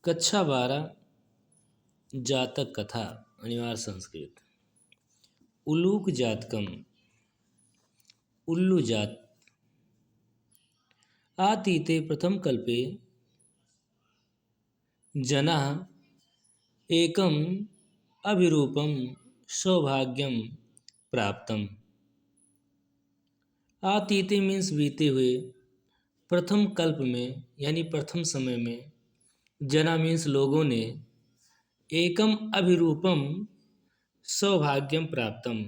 कक्षा 12 जातक कथा अनिवार्य संस्कृत। उलूक जातकम उल्लू जात आतीते प्रथम कल्पे जना एकम अभिरूपम सौभाग्यम प्राप्तम। आतीते मीन्स बीते हुए, प्रथम कल्प में यानी प्रथम समय में, जना मीन्स लोगों ने, एकम अभिरूपम सौभाग्यम प्राप्तम।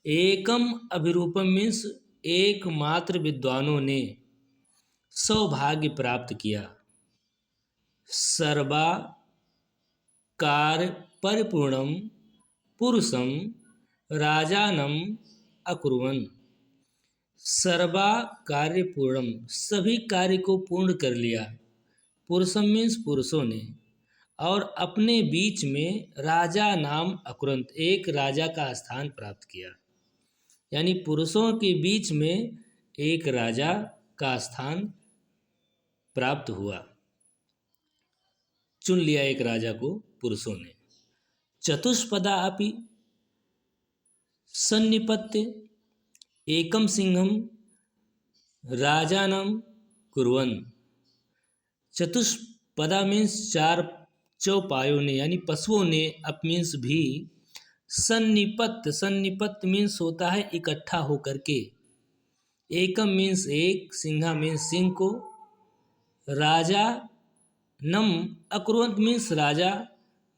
एकम अभिरूपम मीन्स एकमात्र विद्वानों ने सौभाग्य प्राप्त किया। सर्वा कार्य परिपूर्णम पुरुषम राजानम अकुर्वन्। सर्वा कार्य पूर्णम, सभी कार्य को पूर्ण कर लिया। पुरुषम मीन्स पुरुषों ने, और अपने बीच में राजा नाम अकुरंत, एक राजा का स्थान प्राप्त किया। यानी पुरुषों के बीच में एक राजा का स्थान प्राप्त हुआ, चुन लिया एक राजा को पुरुषों ने। चतुष्पदा अपि सन्निपत्य एकम सिंहम राजानम कुर्वन्। चतुष्पदा मीन्स चार चौपायों ने, यानी पशुओं ने, अप मीन्स भी, सन्निपत्य मीन्स होता है इकट्ठा होकर के। एकम मीन्स एक, सिंहा मीन्स सिंह को, राजा नम अकुर्वन्त मीन्स राजा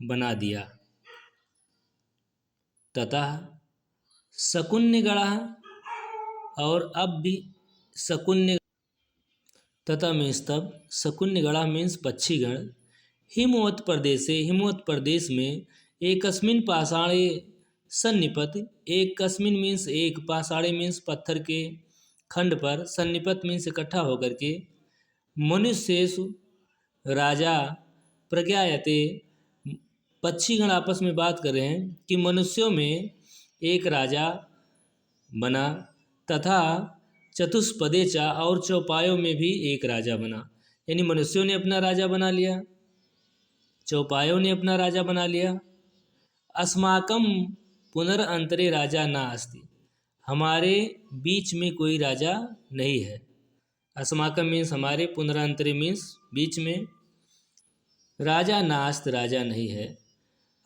बना दिया। तथा शकुन्यगणः, और अब भी शकुन्य, तथा मीन्स तब, शकुन्यगणः मीन्स पक्षीगण, हिमवत प्रदेश, हिमवत प्रदेश में, एकस्मिन पाषाणे सन्निपत, एकस्मिन मीन्स एक, पाषाणे मीन्स पत्थर के खंड पर, सन्निपत मीन्स इकट्ठा होकर के, मनुष्येषु राजा प्रज्ञायते, पक्षीगण आपस में बात कर रहे हैं कि मनुष्यों में एक राजा बना। तथा चतुष्पदे चा, और चौपायों में भी एक राजा बना। यानी मनुष्यों ने अपना राजा बना लिया, चौपायों ने अपना राजा बना लिया। अस्माकम पुनरअंतरे राजा ना अस्ति, हमारे बीच में कोई राजा नहीं है। अस्माकम मीन्स हमारे, पुनरांतरे मीन्स बीच में, राजा नास्त राजा नहीं है।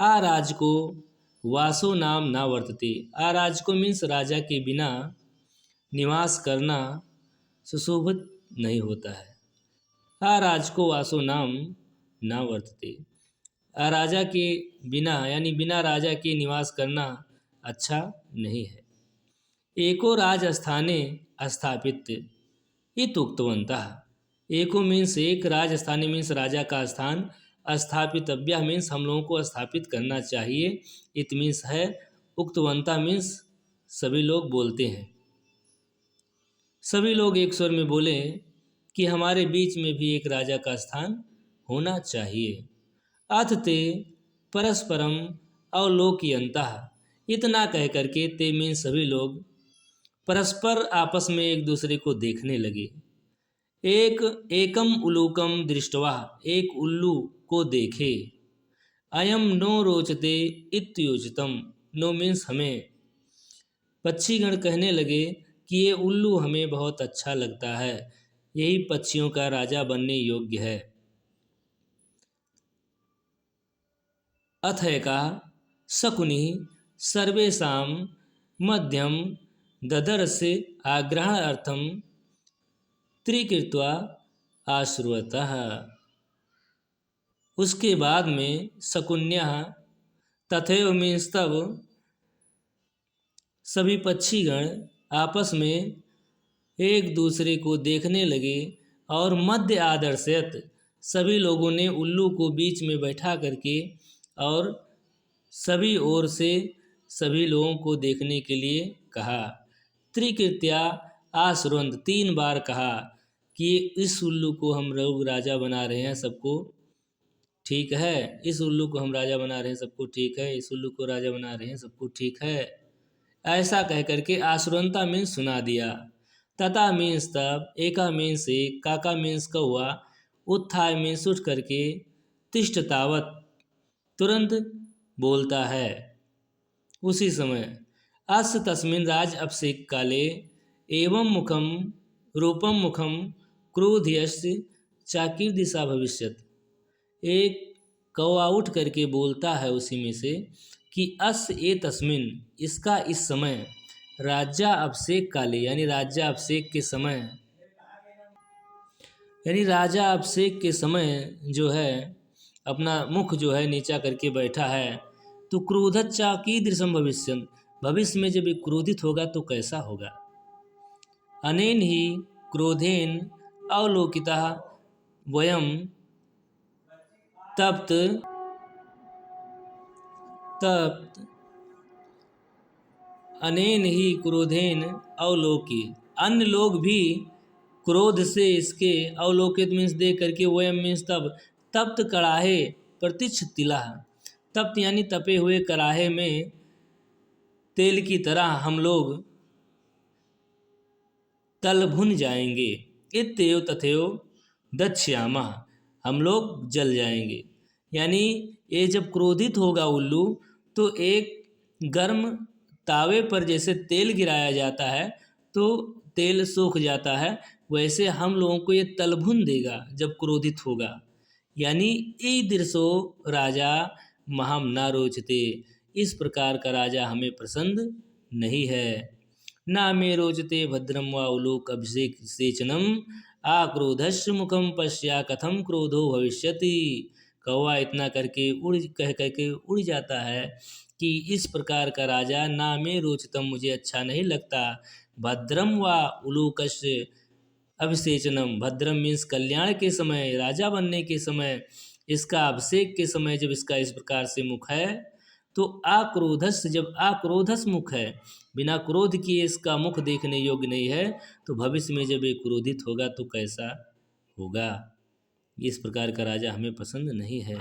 आराज को वासो नाम ना वर्तते, आराज को मीन्स राजा के बिना निवास करना सुशोभित नहीं होता है। आराज को वासो नाम ना वर्तते, राजा के बिना यानी बिना राजा के निवास करना अच्छा नहीं है। एको राजस्थाने स्थापित इत उक्तवन्तः, एको मीन्स एक, राजस्थानी मीन्स राजा का स्थान, स्थापितव्य मीन्स हम लोगों को स्थापित करना चाहिए, इत मीन्स है, उक्तवंता मीन्स सभी लोग बोलते हैं। सभी लोग एक स्वर में बोले कि हमारे बीच में भी एक राजा का स्थान होना चाहिए। अथ ते परस्परम अवलोकयन्तः, इतना कह करके, ते मीन्स सभी लोग, परस्पर आपस में एक दूसरे को देखने लगे। एकम उलूकम दृष्टवा, एक उल्लू को देखे। अयम नो रोचते इत्योचितम, नो मीन्स हमें। पक्षीगण कहने लगे कि ये उल्लू हमें बहुत अच्छा लगता है, यही पक्षियों का राजा बनने योग्य है। अथैका शकुनि सर्वेषां मध्यम ददर्शे आग्रहणार्थं त्रिकृत्वा आश्रुवतः। उसके बाद में शकुन्यः, तथैव मीन्स तब, सभी पक्षीगण आपस में एक दूसरे को देखने लगे, और मध्य आदर्शयत, सभी लोगों ने उल्लू को बीच में बैठा करके और सभी ओर से सभी लोगों को देखने के लिए कहा। त्रिकृत्या आश्रुवन्त, 3 बार कहा कि इस उल्लू को हम लोग राजा बना रहे हैं, सबको ठीक है, इस उल्लू को हम राजा बना रहे हैं, सबको ठीक है, इस उल्लू को राजा बना रहे हैं, सबको ठीक है। ऐसा कह करके आश्रुवंता मीन्स सुना दिया। तथा मीन्स तब, एका मीन्स एक, काका मीन्स कौआ, उत्थाय मीन्स उठ करके, तिष्ठ तावत तुरंत बोलता है। उसी समय अस्य तस्मिन् राज अभिषेक काले एवं मुखम रूपम मुखम क्रोधयस्य चाकीर दिशा भविष्यत। एक कौवा उठ करके बोलता है उसी में से कि अस्य ए तस्मिन, इसका इस समय, राज्या अभिषेक काले यानी राज्या अभिषेक के समय, यानी राजा अभिषेक के समय जो है अपना मुख जो है नीचा करके बैठा है। तो क्रोधच्चा कीदृशम भविष्यन्, भविष्य में जब ये क्रोधित होगा तो कैसा होगा। अनेन ही क्रोधेन अवलोकितः वयम तप्त अनेन ही क्रोधेन अवलोकी, अन्य लोग भी क्रोध से इसके अवलोकित मीन्स दे करके, वयम मीन्स तब, तप्त कड़ाहे प्रतिच्छ तिला, तप्त यानी तपे हुए कड़ाहे में तेल की तरह हम लोग तल भुन जाएंगे। इत्येव तथैव दक्ष्यामः, हम लोग जल जाएंगे। यानी ये जब क्रोधित होगा उल्लू तो एक गर्म तावे पर जैसे तेल गिराया जाता है तो तेल सूख जाता है, वैसे हम लोगों को ये तल भुन देगा जब क्रोधित होगा। यानी ईदृशो राजा महाम न रोचते, इस प्रकार का राजा हमें पसंद नहीं है। ना मे रोचते भद्रम व उलोक अभिषेक सेचनम आक्रोधस्य मुखम पश्या कथम क्रोधो भविष्यति। कौवा इतना करके कह करके उड़ जाता है कि इस प्रकार का राजा ना मे रोचतम, मुझे अच्छा नहीं लगता, भद्रम व उलोकस्य अभिषेचनम, भद्रम मीन्स कल्याण के समय, राजा बनने के समय, इसका अभिषेक के समय जब इसका इस प्रकार से मुख है तो आक्रोधस, जब आक्रोधस मुख है, बिना क्रोध किए इसका मुख देखने योग्य नहीं है, तो भविष्य में जब ये क्रोधित होगा तो कैसा होगा। इस प्रकार का राजा हमें पसंद नहीं है।